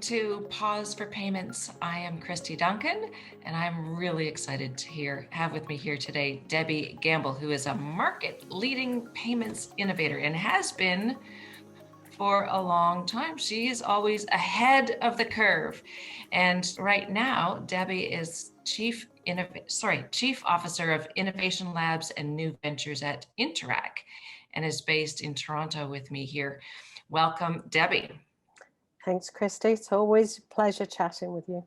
to Pause for Payments. I am Kristy Duncan, and I'm really excited to have with me here today Debbie Gamble, who is a market-leading payments innovator and has been for a long time. She is always ahead of the curve. And right now, Debbie is Chief Officer of Innovation Labs and New Ventures at Interac, and is based in Toronto with me here. Welcome, Debbie. Thanks, Kristy. It's always a pleasure chatting with you.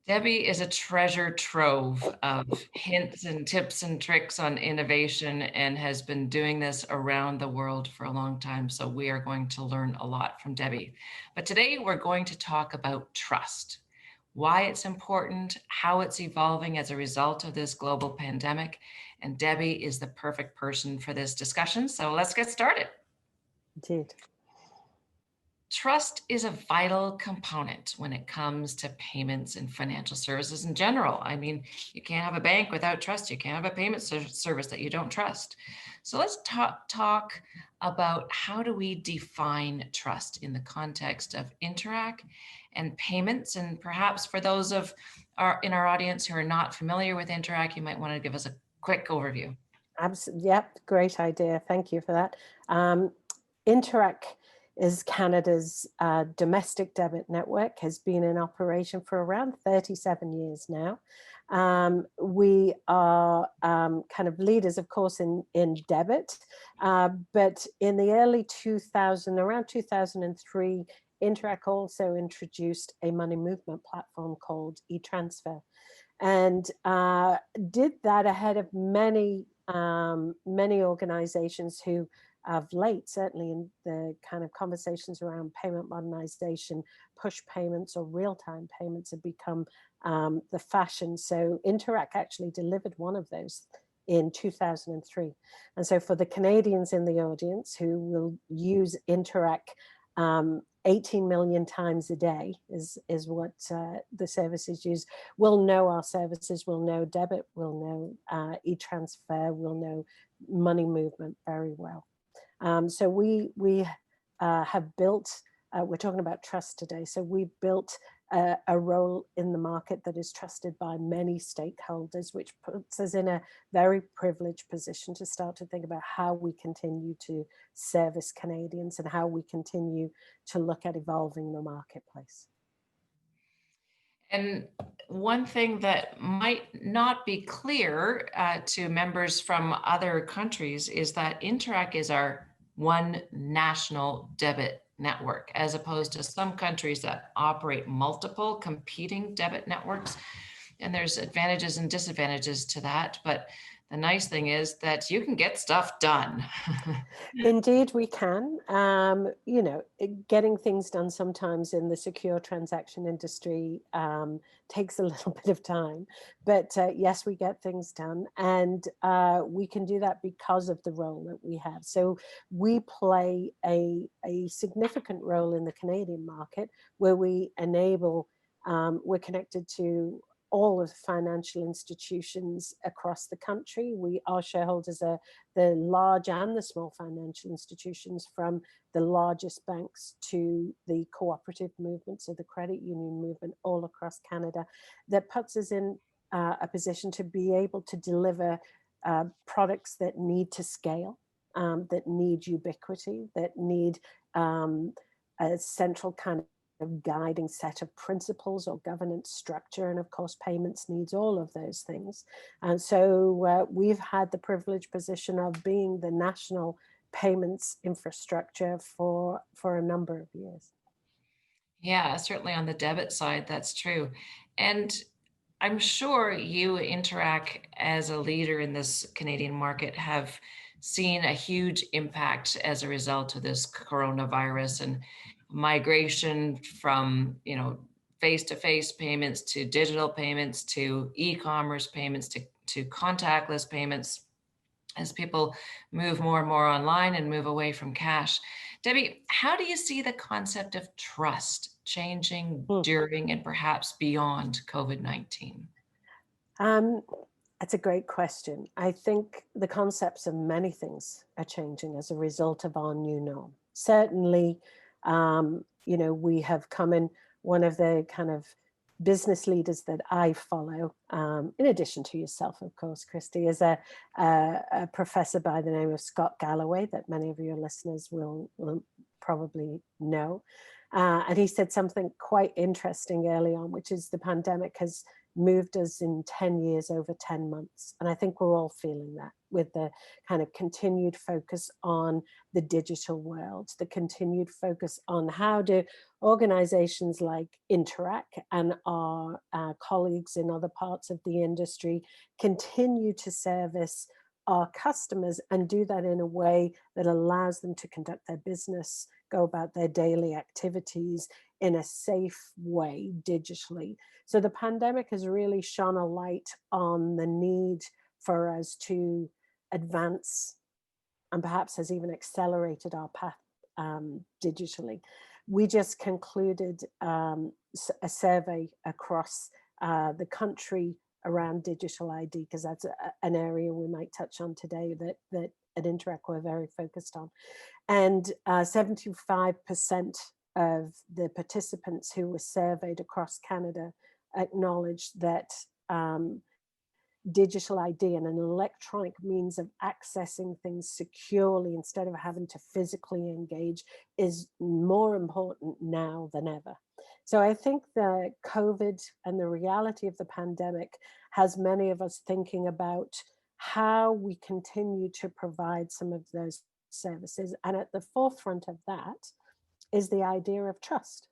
Debbie is a treasure trove of hints and tips and tricks on innovation and has been doing this around the world for a long time. So we are going to learn a lot from Debbie. But today we're going to talk about trust, why it's important, how it's evolving as a result of this global pandemic. And Debbie is the perfect person for this discussion. So let's get started. Indeed. Trust is a vital component when it comes to payments and financial services in general. I mean, you can't have a bank without trust. You can't have a payment service that you don't trust. So let's talk about how do we define trust in the context of Interac and payments. And perhaps for those in our audience who are not familiar with Interac, you might want to give us a quick overview. Absolutely. Yep. Great idea. Thank you for that. Interac is Canada's domestic debit network, has been in operation for around 37 years now. We are kind of leaders, of course, in debit, but in the early 2000s, around 2003, Interac also introduced a money movement platform called eTransfer, and did that ahead of many organizations who of late, certainly in the kind of conversations around payment modernization, push payments or real-time payments have become the fashion. So Interac actually delivered one of those in 2003. And so for the Canadians in the audience who will use Interac 18 million times a day is what the services use, will know our services, will know debit, will know e-transfer, will know money movement very well. So we have built, we're talking about trust today, so we've built a role in the market that is trusted by many stakeholders, which puts us in a very privileged position to start to think about how we continue to service Canadians and how we continue to look at evolving the marketplace. And one thing that might not be clear to members from other countries is that Interac is our one national debit network, as opposed to some countries that operate multiple competing debit networks. And there's advantages and disadvantages to that. But the nice thing is that you can get stuff done. Indeed, we can. You know, getting things done sometimes in the secure transaction industry takes a little bit of time. But yes, we get things done. And we can do that because of the role that we have. So we play a significant role in the Canadian market where we enable, we're connected to all of the financial institutions across the country. Our shareholders are the large and the small financial institutions, from the largest banks to the cooperative movement, so the credit union movement all across Canada. That puts us in a position to be able to deliver products that need to scale, that need ubiquity, that need a central kind of guiding set of principles or governance structure, and of course payments needs all of those things. And so we've had the privileged position of being the national payments infrastructure for a number of years. Yeah, certainly on the debit side, that's true. And I'm sure you, Interac, as a leader in this Canadian market, have seen a huge impact as a result of this coronavirus and migration from, you know, face-to-face payments to digital payments to e-commerce payments to contactless payments as people move more and more online and move away from cash. Debbie, how do you see the concept of trust changing during and perhaps beyond COVID-19? That's a great question. I think the concepts of many things are changing as a result of our new norm. Certainly, We have come in, one of the kind of business leaders that I follow, in addition to yourself, of course, Kristy, is a professor by the name of Scott Galloway that many of your listeners will probably know. And he said something quite interesting early on, which is the pandemic has moved us in 10 years over 10 months. And I think we're all feeling that with the kind of continued focus on the digital world, the continued focus on how do organizations like Interac and our colleagues in other parts of the industry continue to service our customers and do that in a way that allows them to conduct their business, go about their daily activities in a safe way digitally. So the pandemic has really shone a light on the need for us to advance, and perhaps has even accelerated our path digitally. We just concluded a survey across the country around digital ID, because that's an area we might touch on today that at Interac we're very focused on. And 75% of the participants who were surveyed across Canada acknowledged that digital ID and an electronic means of accessing things securely instead of having to physically engage is more important now than ever. So I think the COVID and the reality of the pandemic has many of us thinking about how we continue to provide some of those services. And at the forefront of that is the idea of trust.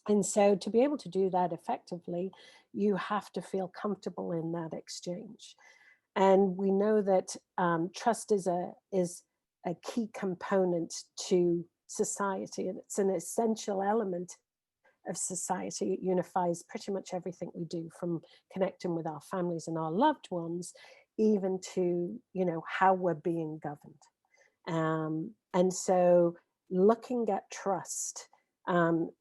And so to be able to do that effectively, you have to feel comfortable in that exchange. And we know that trust is a key component to society, and it's an essential element of society. It unifies pretty much everything we do, from connecting with our families and our loved ones, even to, how we're being governed. And so looking at trust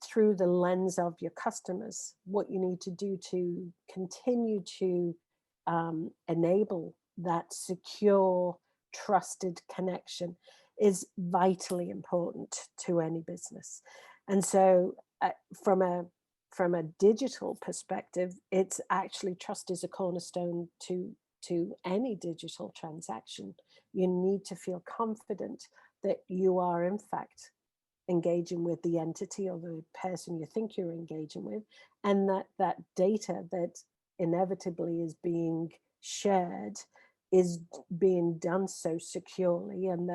through the lens of your customers, what you need to do to continue to enable that secure, trusted connection is vitally important to any business. And so from a digital perspective, it's actually trust is a cornerstone to any digital transaction. You need to feel confident that you are in fact engaging with the entity or the person you think you're engaging with, and that data that inevitably is being shared is being done so securely, and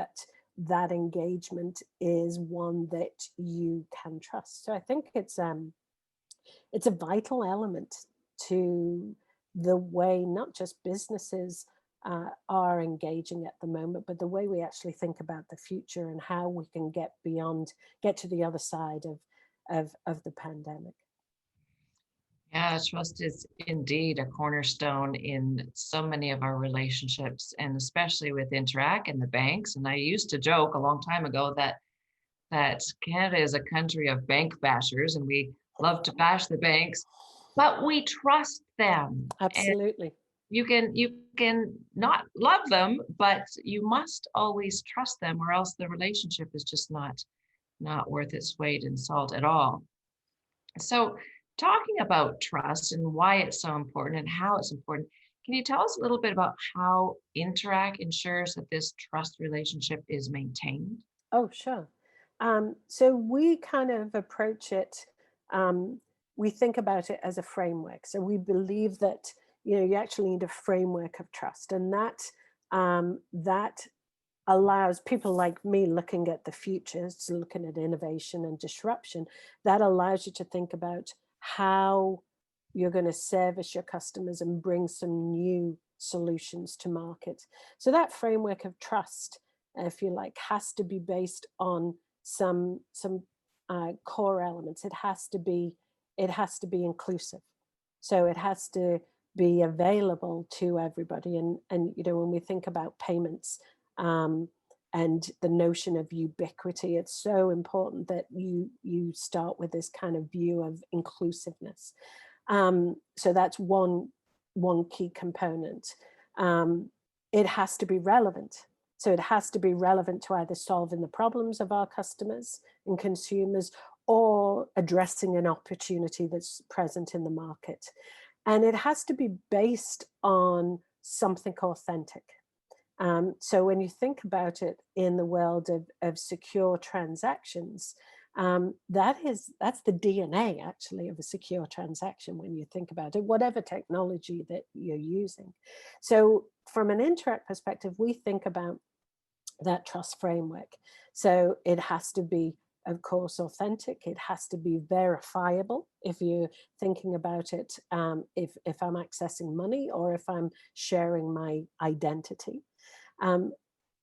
that engagement is one that you can trust. So I think it's a vital element to the way not just businesses are engaging at the moment, but the way we actually think about the future and how we can get to the other side of the pandemic. Yeah, trust is indeed a cornerstone in so many of our relationships, and especially with Interac and the banks. And I used to joke a long time ago that Canada is a country of bank bashers, and we love to bash the banks, but we trust them. And Absolutely. you can not love them, but you must always trust them, or else the relationship is just not worth its weight in salt at all. So, talking about trust and why it's so important and how it's important, can you tell us a little bit about how Interac ensures that this trust relationship is maintained? Oh, sure. So we kind of approach it, we think about it as a framework. So we believe that, you actually need a framework of trust, and that allows people like me looking at the future, so looking at innovation and disruption, that allows you to think about how you're going to service your customers and bring some new solutions to market. So that framework of trust, if you like, has to be based on some core elements. It has to be inclusive. So it has to be available to everybody. And when we think about payments, and the notion of ubiquity, it's so important that you start with this kind of view of inclusiveness. So that's one key component. It has to be relevant. So it has to be relevant to either solving the problems of our customers and consumers, or addressing an opportunity that's present in the market. And it has to be based on something authentic. So when you think about it in the world of secure transactions, that's the DNA actually of a secure transaction when you think about it, whatever technology that you're using. So from an Interac perspective, we think about that trust framework. So it has to be, of course, authentic. It has to be verifiable. If you're thinking about it, if I'm accessing money or if I'm sharing my identity. Um,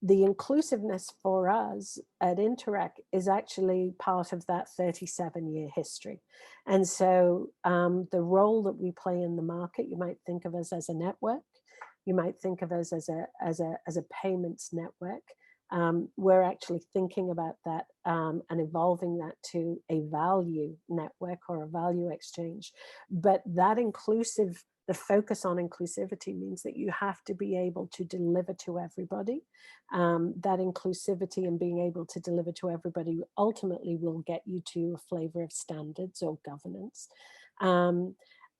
the inclusiveness for us at Interac is actually part of that 37-year history. And so the role that we play in the market, you might think of us as a network. You might think of us as a payments network. We're actually thinking about that and evolving that to a value network or a value exchange. But that the focus on inclusivity means that you have to be able to deliver to everybody. That inclusivity and being able to deliver to everybody ultimately will get you to a flavor of standards or governance.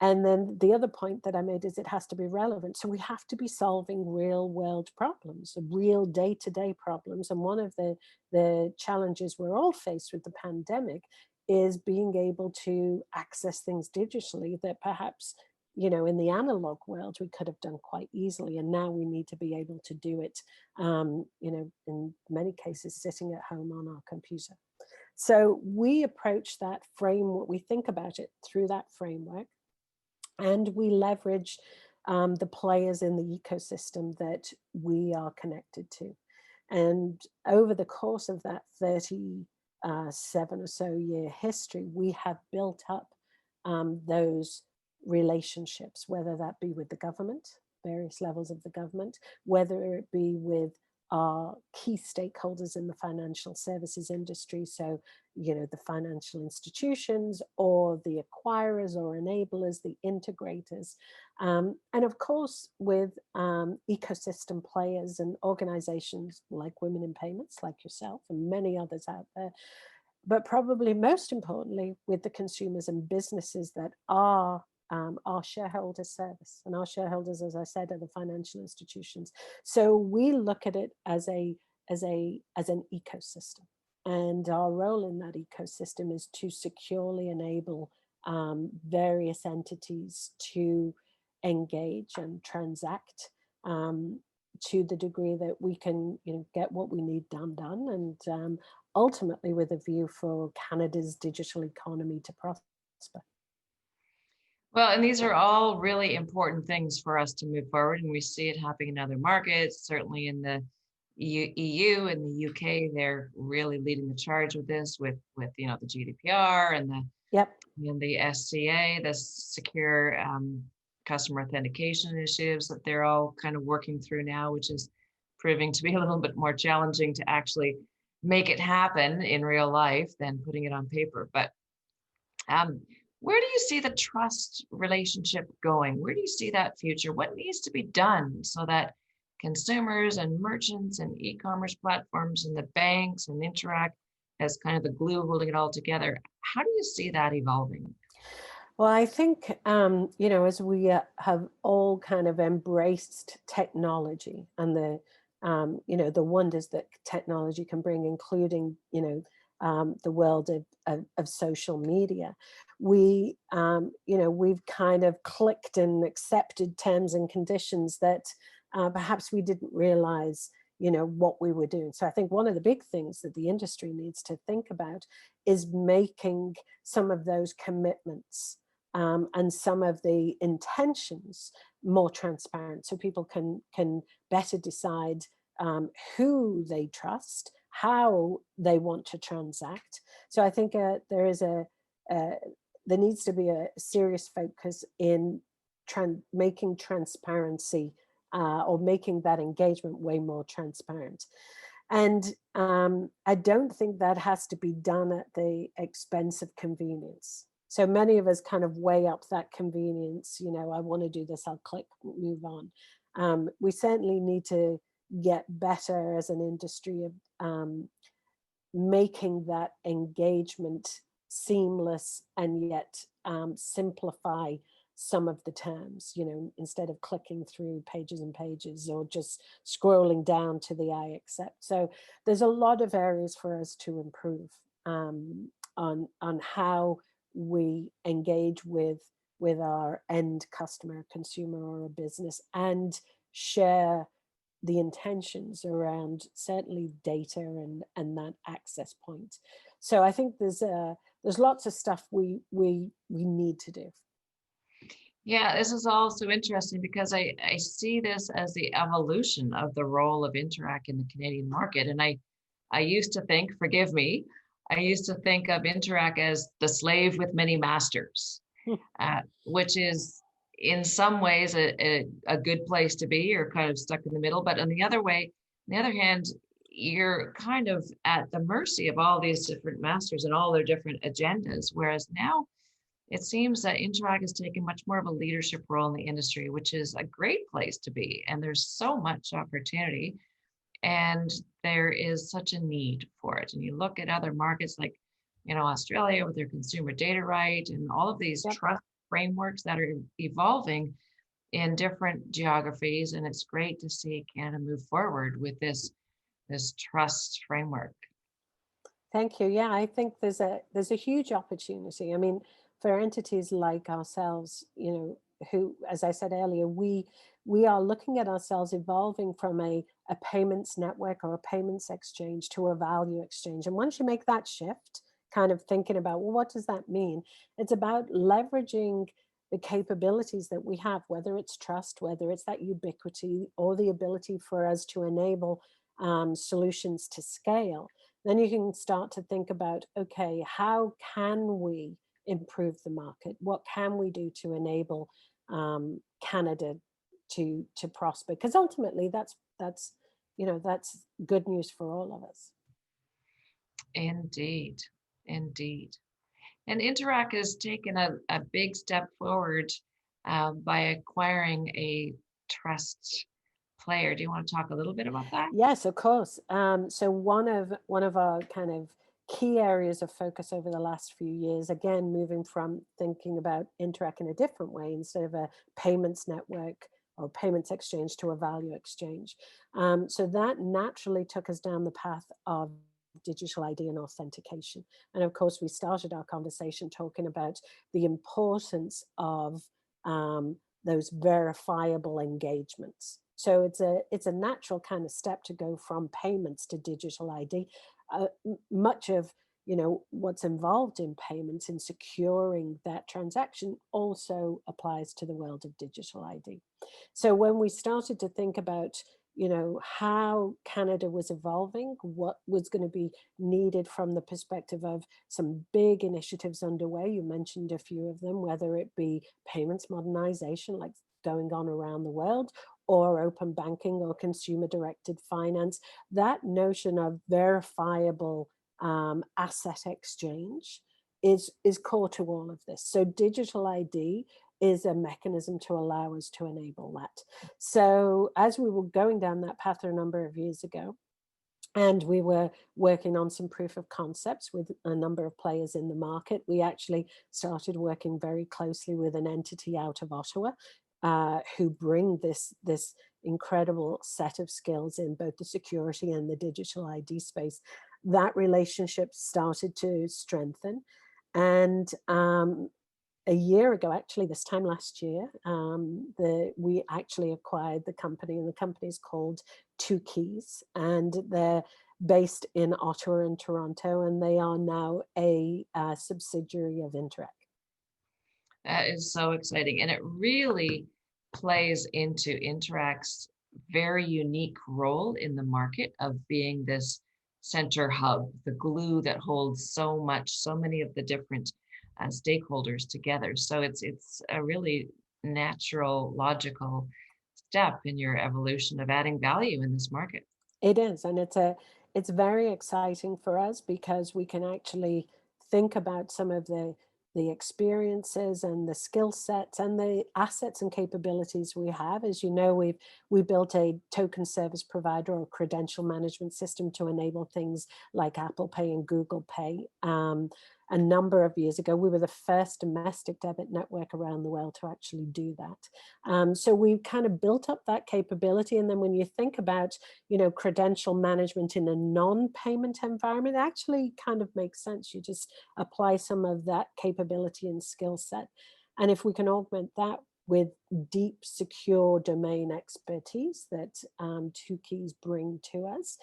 And then the other point that I made is it has to be relevant. So we have to be solving real world problems, real day-to-day problems. And one of the challenges we're all faced with the pandemic is being able to access things digitally that perhaps, in the analog world, we could have done quite easily. And now we need to be able to do it, in many cases, sitting at home on our computer. So we approach that framework, we think about it through that framework. And we leverage the players in the ecosystem that we are connected to. And over the course of that 37 or so year history, we have built up those relationships, whether that be with the government, various levels of the government, whether it be with our key stakeholders in the financial services industry. So, the financial institutions or the acquirers or enablers, the integrators. And of course, with ecosystem players and organizations like Women in Payments, like yourself and many others out there. But probably most importantly, with the consumers and businesses that are our shareholder service. And our shareholders, as I said, are the financial institutions. So we look at it as an ecosystem. And our role in that ecosystem is to securely enable various entities to engage and transact to the degree that we can get what we need done, and ultimately with a view for Canada's digital economy to prosper. Well, and these are all really important things for us to move forward, and we see it happening in other markets, certainly in the EU and the UK. They're really leading the charge with this, with the GDPR and Yep. the SCA, the secure customer authentication initiatives that they're all kind of working through now, which is proving to be a little bit more challenging to actually make it happen in real life than putting it on paper. But where do you see the trust relationship going? Where do you see that future? What needs to be done so that consumers and merchants and e-commerce platforms and the banks and Interac as kind of the glue holding it all together? How do you see that evolving? Well, I think, as we have all kind of embraced technology and the wonders that technology can bring, including, the world of social media, we've kind of clicked and accepted terms and conditions that perhaps we didn't realize what we were doing. So I think one of the big things that the industry needs to think about is making some of those commitments and some of the intentions more transparent, so people can better decide who they trust, how they want to transact. So I think there needs to be a serious focus in making transparency or making that engagement way more transparent. And I don't think that has to be done at the expense of convenience. So many of us kind of weigh up that convenience. I want to do this, I'll click, move on. We certainly need to get better as an industry of making that engagement seamless and yet simplify some of the terms, instead of clicking through pages and pages or just scrolling down to the I accept. So there's a lot of areas for us to improve on how we engage with our end customer, consumer, or a business, and share the intentions around certainly data and that access point. So I think there's lots of stuff we need to do. Yeah, this is all so interesting because I see this as the evolution of the role of Interac in the Canadian market. And I used to think, forgive me, I used to think of Interac as the slave with many masters, which is in some ways a good place to be. You're kind of stuck in the middle. But on the other hand, you're kind of at the mercy of all these different masters and all their different agendas. Whereas now it seems that Interact has taken much more of a leadership role in the industry, which is a great place to be. And there's so much opportunity and there is such a need for it. And you look at other markets like, Australia with their consumer data right and all of these Yep. trust frameworks that are evolving in different geographies. And it's great to see Canada move forward with this trust framework. Thank you. Yeah, I think there's a huge opportunity. I mean, for entities like ourselves, who, as I said earlier, we are looking at ourselves evolving from a payments network or a payments exchange to a value exchange. And once you make that shift, kind of thinking about, well, what does that mean? It's about leveraging the capabilities that we have, whether it's trust, whether it's that ubiquity, or the ability for us to enable solutions to scale. Then you can start to think about, okay, how can we improve the market? What can we do to enable Canada to prosper? Because ultimately, that's good news for all of us. Indeed. Indeed. And Interac has taken a big step forward by acquiring a trust player. Do you want to talk a little bit about that? Yes, of course. So one of our kind of key areas of focus over the last few years, again, moving from thinking about Interac in a different way instead of a payments network or payments exchange to a value exchange. So that naturally took us down the path of digital ID and authentication. And of course, we started our conversation talking about the importance of those verifiable engagements. So it's a natural kind of step to go from payments to digital ID. Much of what's involved in payments in securing that transaction also applies to the world of digital ID. So when we started to think about how Canada was evolving, what was going to be needed from the perspective of some big initiatives underway. You mentioned a few of them, whether it be payments modernization, like going on around the world, or open banking or consumer directed finance. That notion of verifiable asset exchange is core to all of this. So digital ID is a mechanism to allow us to enable that. So as we were going down that path a number of years ago, and we were working on some proof of concepts with a number of players in the market, we actually started working very closely with an entity out of Ottawa who bring this incredible set of skills in both the security and the digital ID space. That relationship started to strengthen. And a year ago, actually, this time last year, we actually acquired the company, and the company is called Two Keys, and they're based in Ottawa and Toronto, and they are now a subsidiary of Interac. That is so exciting. And it really plays into Interac's very unique role in the market of being this center hub, the glue that holds so many of the different stakeholders together. So it's a really natural, logical step in your evolution of adding value in this market. It is, and it's very exciting for us because we can actually think about some of the the experiences and the skill sets and the assets and capabilities we have. As you know, we built a token service provider or credential management system to enable things like Apple Pay and Google Pay. A number of years ago, we were the first domestic debit network around the world to actually do that. So we kind of built up that capability. And then when you think about, credential management in a non-payment environment, it actually kind of makes sense. You just apply some of that capability and skill set. And if we can augment that with deep, secure domain expertise that two keys bring to us,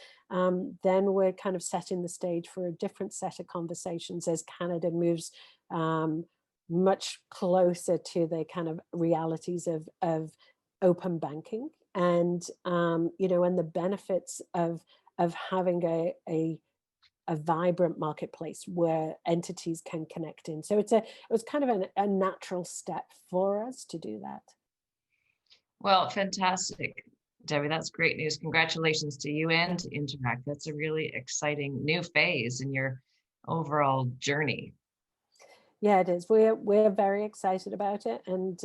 then we're kind of setting the stage for a different set of conversations as Canada moves much closer to the kind of realities of open banking and and the benefits of having a vibrant marketplace where entities can connect in. So it was kind of a natural step for us to do that. Well, fantastic, Debbie. That's great news. Congratulations to you and Interact. That's a really exciting new phase in your overall journey. Yeah, it is. We're very excited about it, and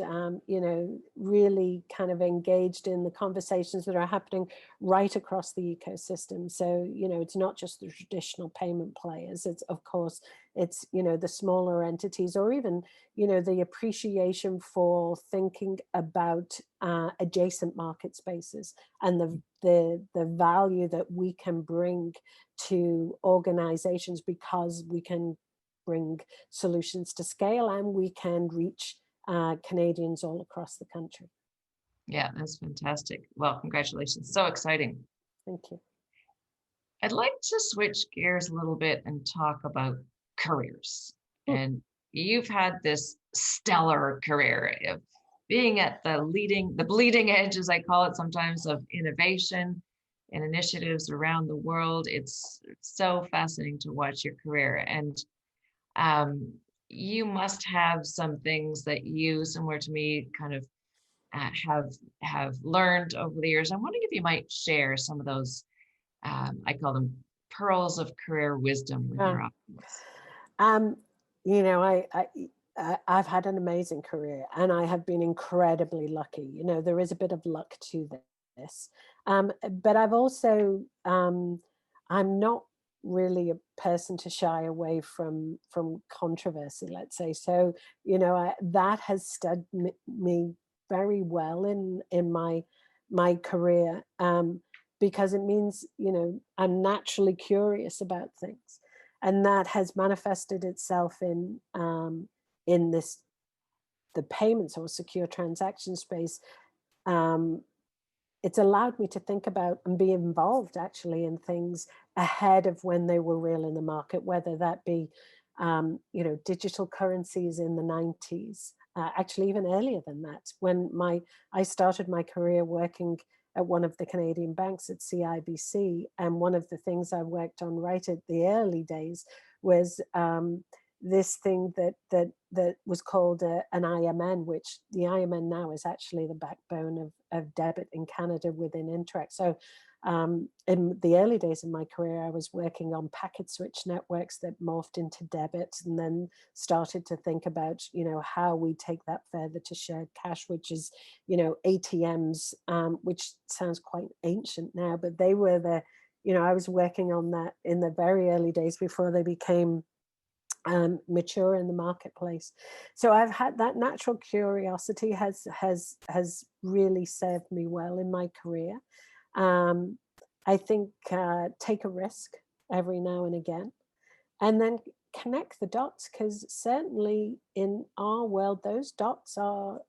really kind of engaged in the conversations that are happening right across the ecosystem. So it's not just the traditional payment players. It's of course it's the smaller entities, or even the appreciation for thinking about adjacent market spaces and the value that we can bring to organizations because we can bring solutions to scale and we can reach Canadians all across the country. Yeah, that's fantastic. Well, congratulations. So exciting. Thank you. I'd like to switch gears a little bit and talk about careers. Mm. And you've had this stellar career of being at the bleeding edge, as I call it sometimes, of innovation and initiatives around the world. It's so fascinating to watch your career. And um, you must have some things that you, similar to me, kind of have learned over the years. I'm wondering if you might share some of those. I call them pearls of career wisdom with Uh, our audience. um, I've had an amazing career and I have been incredibly lucky. There is a bit of luck to this. But I've also, I'm not really a person to shy away from controversy, let's say. So, that has stood me very well in my career, because it means, I'm naturally curious about things. And that has manifested itself in the payments or secure transaction space. It's allowed me to think about and be involved actually in things ahead of when they were real in the market, whether that be digital currencies in the 90s, actually even earlier than that, when I started my career working at one of the Canadian banks at CIBC, and one of the things I worked on right at the early days was this thing that was called an IMN, which the IMN now is actually the backbone of debit in Canada within Interac. So in the early days of my career, I was working on packet switch networks that morphed into debit, and then started to think about, how we take that further to shared cash, which is, ATMs, which sounds quite ancient now, but they were I was working on that in the very early days before they became mature in the marketplace. So I've had that natural curiosity has really served me well in my career. I think take a risk every now and again, and then connect the dots, because certainly in our world, those dots are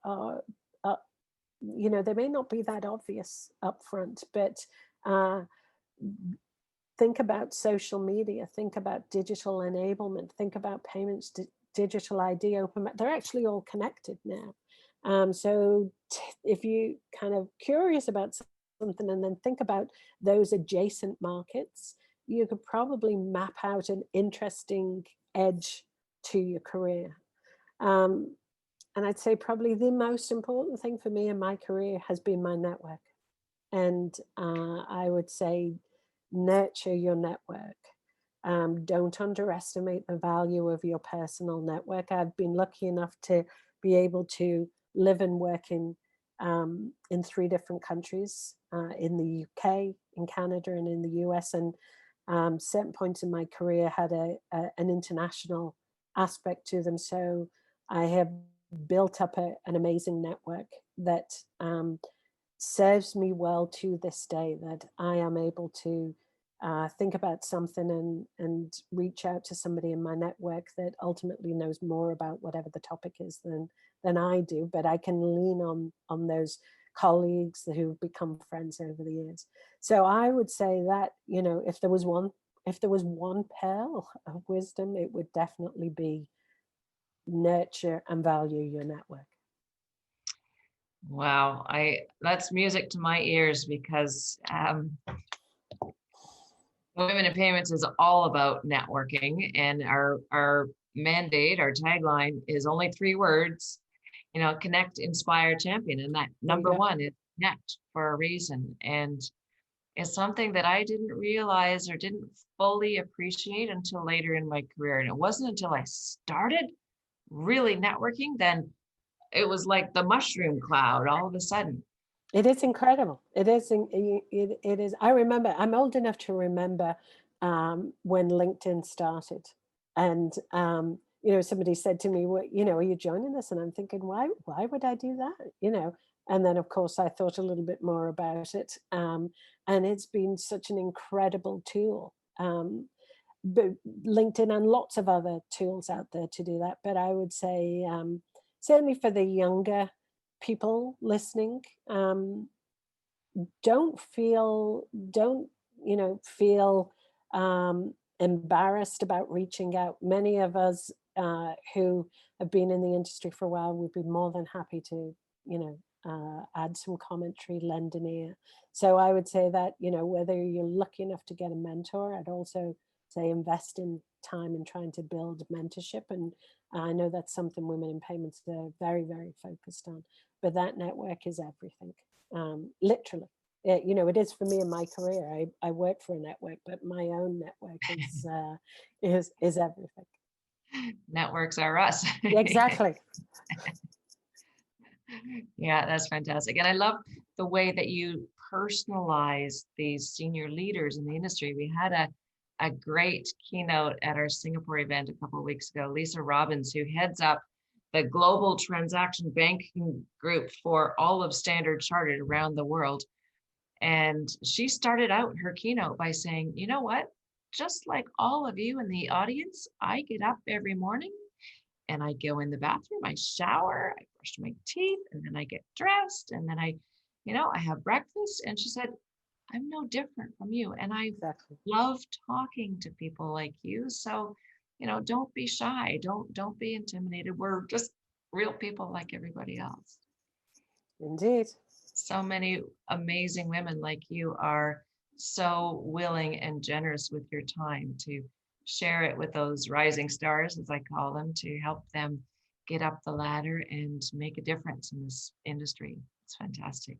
they may not be that obvious up front, but think about social media, think about digital enablement, think about payments, digital ID, open, they're actually all connected now. So if you kind of curious about something and then think about those adjacent markets, you could probably map out an interesting edge to your career. And I'd say probably the most important thing for me in my career has been my network. And I would say nurture your network. Don't underestimate the value of your personal network. I've been lucky enough to be able to live and work in 3 different countries, in the UK, in Canada, and in the US. And certain points in my career had an international aspect to them. So I have built up an amazing network that serves me well to this day, that I am able to think about something and reach out to somebody in my network that ultimately knows more about whatever the topic is than I do, but I can lean on those colleagues who've become friends over the years. So I would say that, if there was one pearl of wisdom, it would definitely be nurture and value your network. Wow, I that's music to my ears because Women in Payments is all about networking, and our mandate, our tagline is only 3 words, connect, inspire, champion, and that There you number go. one is connect for a reason. And it's something that I didn't realize or didn't fully appreciate until later in my career. And it wasn't until I started really networking, then it was like the mushroom cloud all of a sudden. It is incredible. It is. It is. I remember. I'm old enough to remember when LinkedIn started, and somebody said to me, "What? Are you joining this?" And I'm thinking, "Why? Why would I do that?" And then, of course, I thought a little bit more about it, and it's been such an incredible tool. But LinkedIn and lots of other tools out there to do that. But I would say, certainly for the younger people listening, don't feel embarrassed about reaching out. Many of us who have been in the industry for a while, we'd be more than happy to add some commentary, lend an ear. So I would say that, whether you're lucky enough to get a mentor, I'd also say invest in time in trying to build mentorship. And I know that's something Women in Payments are very, very focused on. But that network is everything, literally. It is for me in my career. I work for a network, but my own network is everything. Networks are us. Exactly. Yeah, that's fantastic. And I love the way that you personalize these senior leaders in the industry. We had a great keynote at our Singapore event a couple of weeks ago. Lisa Robbins, who heads up the global transaction banking group for all of Standard Chartered around the world. And she started out her keynote by saying, you know what? Just like all of you in the audience, I get up every morning and I go in the bathroom, I shower, I brush my teeth, and then I get dressed, and then I have breakfast. And she said, I'm no different from you. And I Exactly. love talking to people like you. So, don't be shy. Don't be intimidated. We're just real people like everybody else. Indeed. So many amazing women like you are so willing and generous with your time to share it with those rising stars, as I call them, to help them get up the ladder and make a difference in this industry. It's fantastic.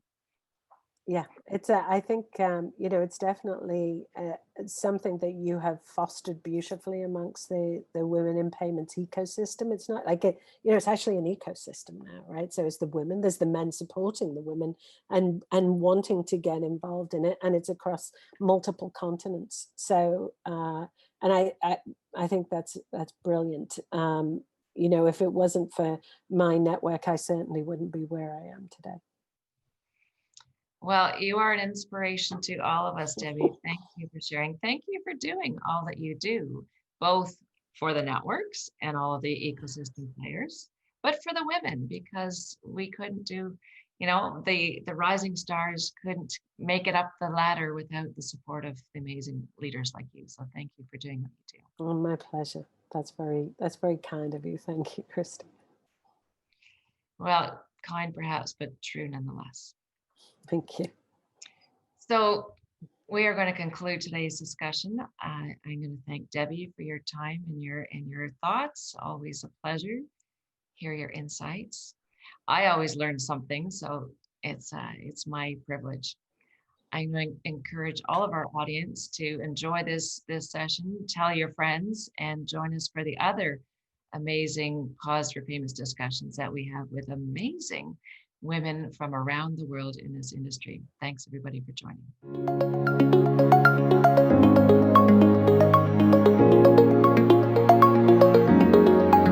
Yeah, I think, it's definitely something that you have fostered beautifully amongst the women in payments ecosystem. It's not like it's actually an ecosystem now, right? So it's the women, there's the men supporting the women and wanting to get involved in it, and it's across multiple continents. So, and I think that's brilliant. If it wasn't for my network, I certainly wouldn't be where I am today. Well, you are an inspiration to all of us, Debbie. Thank you for sharing. Thank you for doing all that you do, both for the networks and all of the ecosystem players, but for the women, because we couldn't do, the rising stars couldn't make it up the ladder without the support of the amazing leaders like you. So thank you for doing what you do. Oh, my pleasure. That's very kind of you. Thank you, Kristy. Well, kind perhaps, but true nonetheless. Thank you. So we are going to conclude today's discussion. I'm going to thank Debbie for your time and your thoughts. Always a pleasure. Hear your insights. I always learn something, so it's my privilege. I'm going to encourage all of our audience to enjoy this session, tell your friends, and join us for the other amazing cause for payments discussions that we have with amazing women from around the world in this industry. Thanks everybody for joining.